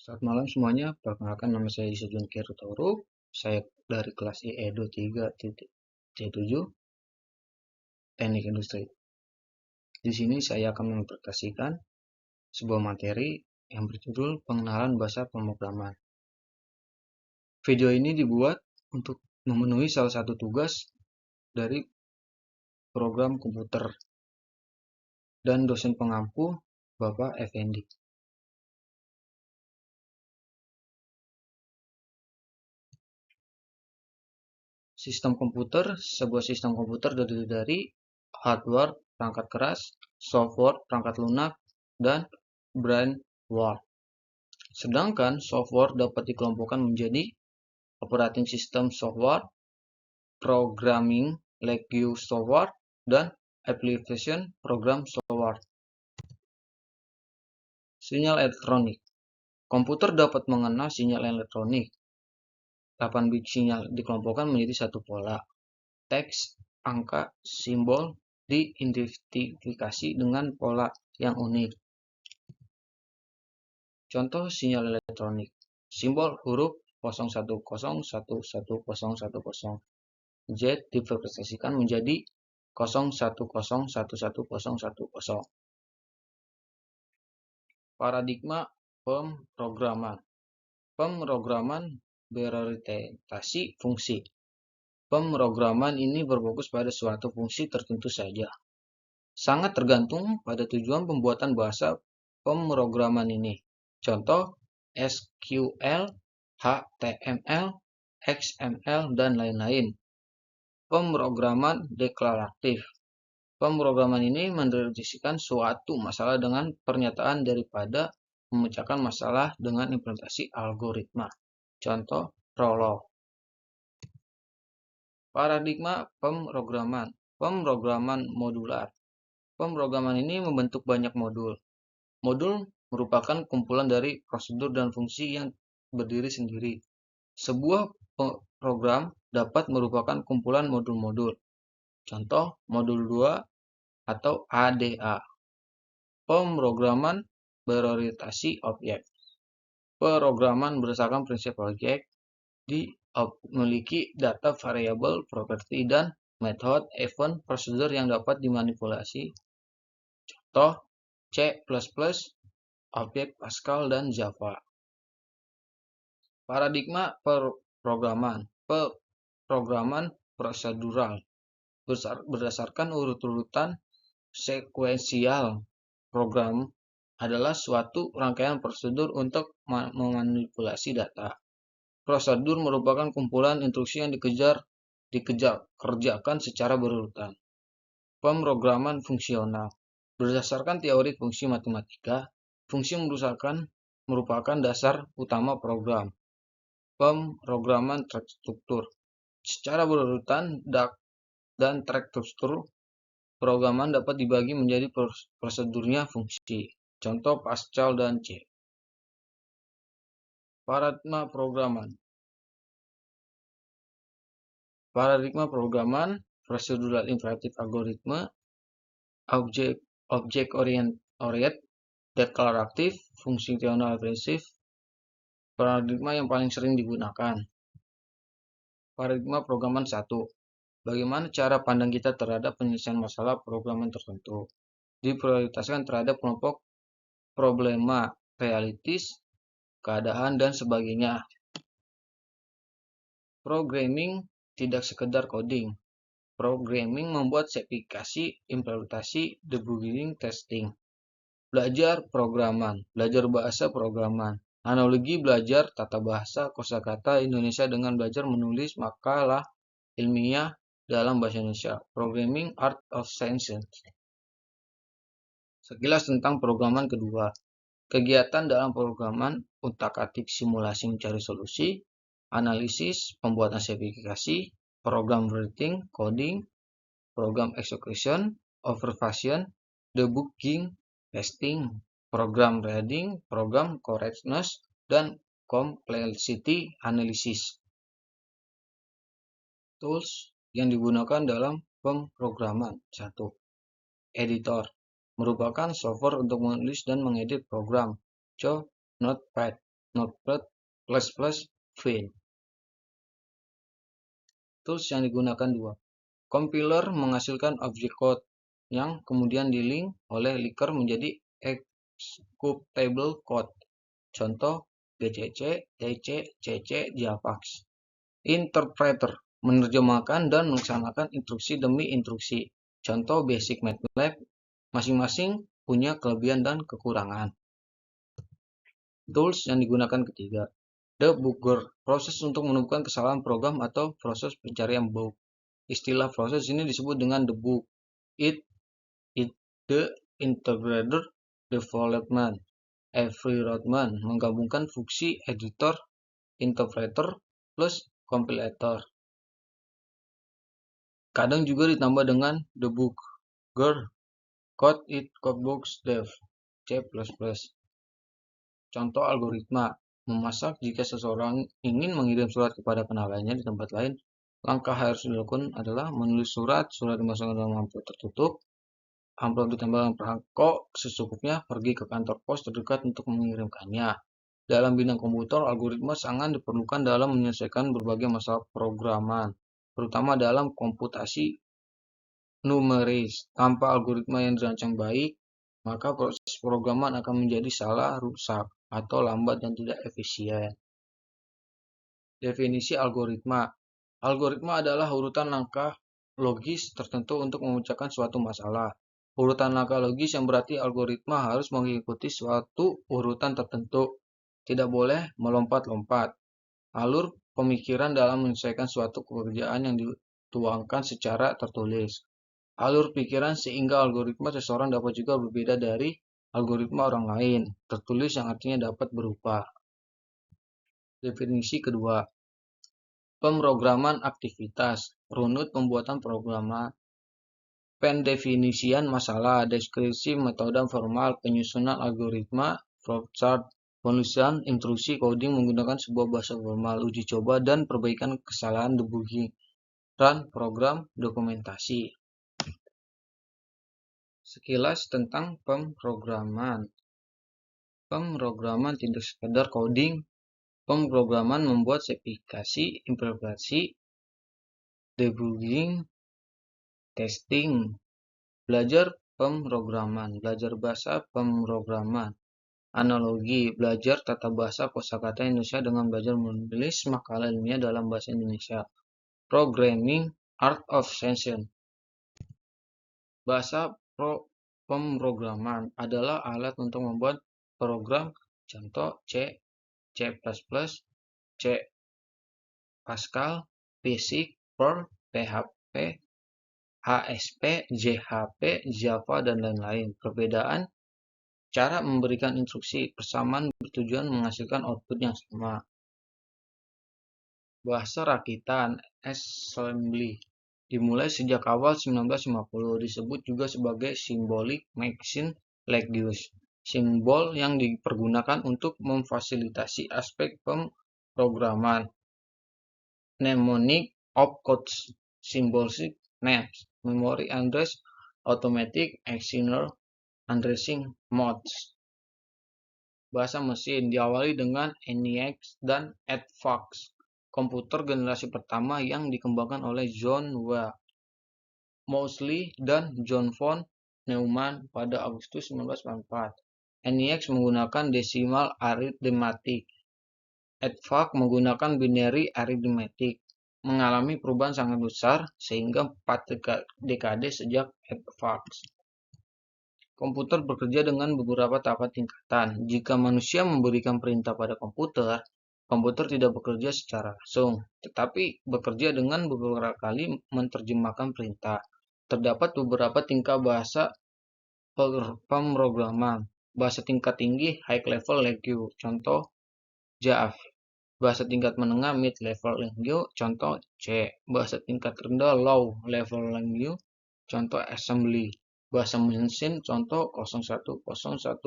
Selamat malam semuanya, perkenalkan nama saya Isujun Kirutoro. Saya dari kelas IE 23.7 Teknik Industri. Di sini saya akan mempresentasikan sebuah materi yang berjudul Pengenalan Bahasa Pemrograman. Video ini dibuat untuk memenuhi salah satu tugas dari program komputer dan dosen pengampu Bapak Effendi. Sistem komputer, sebuah sistem komputer terdiri dari hardware, perangkat keras, software, perangkat lunak, dan brainware. Sedangkan software dapat dikelompokkan menjadi operating system software, programming language software, dan application program software. Sinyal elektronik. Komputer dapat mengenal sinyal elektronik. 8 bit sinyal dikelompokkan menjadi satu pola. Teks, angka, simbol diidentifikasi dengan pola yang unik. Contoh sinyal elektronik. Simbol huruf 01011010. Z direpresentasikan menjadi 01011010. Paradigma pemrograman. Pemrograman berorientasi fungsi. Pemrograman ini berfokus pada suatu fungsi tertentu saja. Sangat tergantung pada tujuan pembuatan bahasa pemrograman ini. Contoh SQL, HTML, XML, dan lain-lain. Pemrograman deklaratif. Pemrograman ini mendeskripsikan suatu masalah dengan pernyataan daripada memecahkan masalah dengan implementasi algoritma. Contoh prolog. Paradigma pemrograman. Pemrograman modular. Pemrograman ini membentuk banyak modul. Modul merupakan kumpulan dari prosedur dan fungsi yang berdiri sendiri. Sebuah program dapat merupakan kumpulan modul-modul. Contoh modul 2 atau ADA. Pemrograman berorientasi objek. Pemrograman berdasarkan prinsip objek memiliki data variabel, properti, dan metode, event, prosedur yang dapat dimanipulasi. Contoh C++, objek Pascal, dan Java. Paradigma pemrograman. Pemrograman prosedural. Berdasarkan urut-urutan sekuensial. Program adalah suatu rangkaian prosedur untuk memanipulasi data. Prosedur merupakan kumpulan instruksi yang dikerjakan secara berurutan. Pemrograman fungsional. Berdasarkan teori fungsi matematika, fungsi merupakan dasar utama program. Pemrograman terstruktur. Secara berurutan dan terstruktur, programan dapat dibagi menjadi prosedurnya fungsi. Contoh Pascal dan C. Paradigma programan. Paradigma programan, procedural imperative algoritma, object oriented, deklaratif, fungsional prinsip. Paradigma yang paling sering digunakan. Paradigma programan 1. Bagaimana cara pandang kita terhadap penyelesaian masalah programan tertentu? Diprioritaskan terhadap kelompok problema realitis, keadaan, dan sebagainya. Programming tidak sekedar coding. Programming membuat aplikasi, implementasi, debugging, testing. Belajar programan, belajar bahasa programan. Analogi belajar tata bahasa kosakata Indonesia dengan belajar menulis makalah ilmiah dalam bahasa Indonesia. Programming Art of Science. Sekilas tentang programan kedua. Kegiatan dalam programan utak-atik simulasi mencari solusi, analisis, pembuatan aplikasi, program writing, coding, program execution, observation, debugging, testing, program reading, program correctness, dan complexity analysis. Tools yang digunakan dalam pemrograman. 1. Editor. Merupakan software untuk menulis dan mengedit program. Contoh Notepad. Notepad++, Vim. Tools yang digunakan dua. Compiler menghasilkan objek code yang kemudian di-link oleh linker menjadi executable code. Contoh GCC, TC, CC, Javax. Interpreter menerjemahkan dan melaksanakan instruksi demi instruksi. Contoh basic MATLAB, masing-masing punya kelebihan dan kekurangan. Tools yang digunakan ketiga. Debugger, proses untuk menemukan kesalahan program atau proses pencarian bug. Istilah proses ini disebut dengan debug. It the integrated development environment menggabungkan fungsi editor, interpreter, plus compilator. Kadang juga ditambah dengan debugger, code it codebox dev, C++. Contoh algoritma. Memasak, jika seseorang ingin mengirim surat kepada kenalannya di tempat lain, langkah harus dilakukan adalah menulis surat dimasukkan dalam amplop tertutup, amplop ditambahkan perangko secukupnya, pergi ke kantor pos terdekat untuk mengirimkannya. Dalam bidang komputer, algoritma sangat diperlukan dalam menyelesaikan berbagai masalah programan, terutama dalam komputasi numeris. Tanpa algoritma yang dirancang baik, maka proses programan akan menjadi salah, rusak, atau lambat dan tidak efisien. Definisi algoritma. Algoritma adalah urutan langkah logis tertentu untuk memecahkan suatu masalah. Urutan langkah logis yang berarti algoritma harus mengikuti suatu urutan tertentu. Tidak boleh melompat-lompat. Alur pemikiran dalam menyelesaikan suatu pekerjaan yang dituangkan secara tertulis. Alur pikiran sehingga algoritma seseorang dapat juga berbeda dari algoritma orang lain. Tertulis yang artinya dapat berubah. Definisi kedua. Pemrograman aktivitas, runut pembuatan programan, pendefinisian masalah, deskripsi metode formal, penyusunan algoritma, flowchart, penulisan instruksi coding menggunakan sebuah bahasa formal, uji coba dan perbaikan kesalahan debugging, run program, dokumentasi. Sekilas tentang pemrograman. Pemrograman tidak sekedar coding. Pemrograman membuat spesifikasi, implementasi, debugging, testing, belajar pemrograman, belajar bahasa pemrograman, analogi, belajar tata bahasa kosakata Indonesia dengan belajar menulis makalah ilmiah dalam bahasa Indonesia, programming, art of science. Bahasa pemrograman adalah alat untuk membuat program, contoh C, C++, C Pascal, Basic, Perl, PHP, ASP, JHP, Java, dan lain-lain. Perbedaan cara memberikan instruksi persamaan bertujuan menghasilkan output yang sama. Bahasa rakitan, assembly, dimulai sejak awal 1950, disebut juga sebagai symbolic machine language. Simbol yang dipergunakan untuk memfasilitasi aspek pemrograman. Mnemonic opcodes, symbolic names, memory address, automatic external addressing modes. Bahasa mesin diawali dengan ENIAC dan ADVAC, komputer generasi pertama yang dikembangkan oleh John W. Moseley dan John von Neumann pada Agustus 1944. ENIAC menggunakan desimal arithmetic. ADVAC menggunakan binary arithmetic. Mengalami perubahan sangat besar sehingga 4 dekade sejak ADVAC. Komputer bekerja dengan beberapa tahapan tingkatan. Jika manusia memberikan perintah pada komputer, komputer tidak bekerja secara langsung, tetapi bekerja dengan beberapa kali menerjemahkan perintah. Terdapat beberapa tingkat bahasa pemrograman. Bahasa tingkat tinggi high level language, contoh Java. Bahasa tingkat menengah mid level language, contoh C. Bahasa tingkat rendah low level language, contoh assembly. Bahasa mesin, contoh 01010101.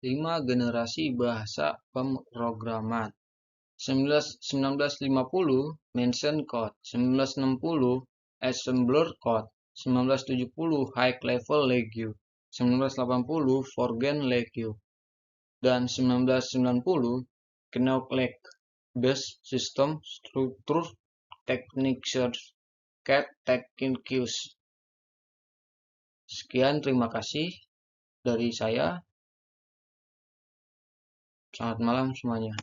5 generasi bahasa pemrograman. 1950 Mention Code, 1960 Assembler Code, 1970 High Level language, 1980 Vorgen Lekio, dan 1990 Knock Lake Base System Structure Technicus. Sekian, terima kasih dari saya. Selamat malam semuanya.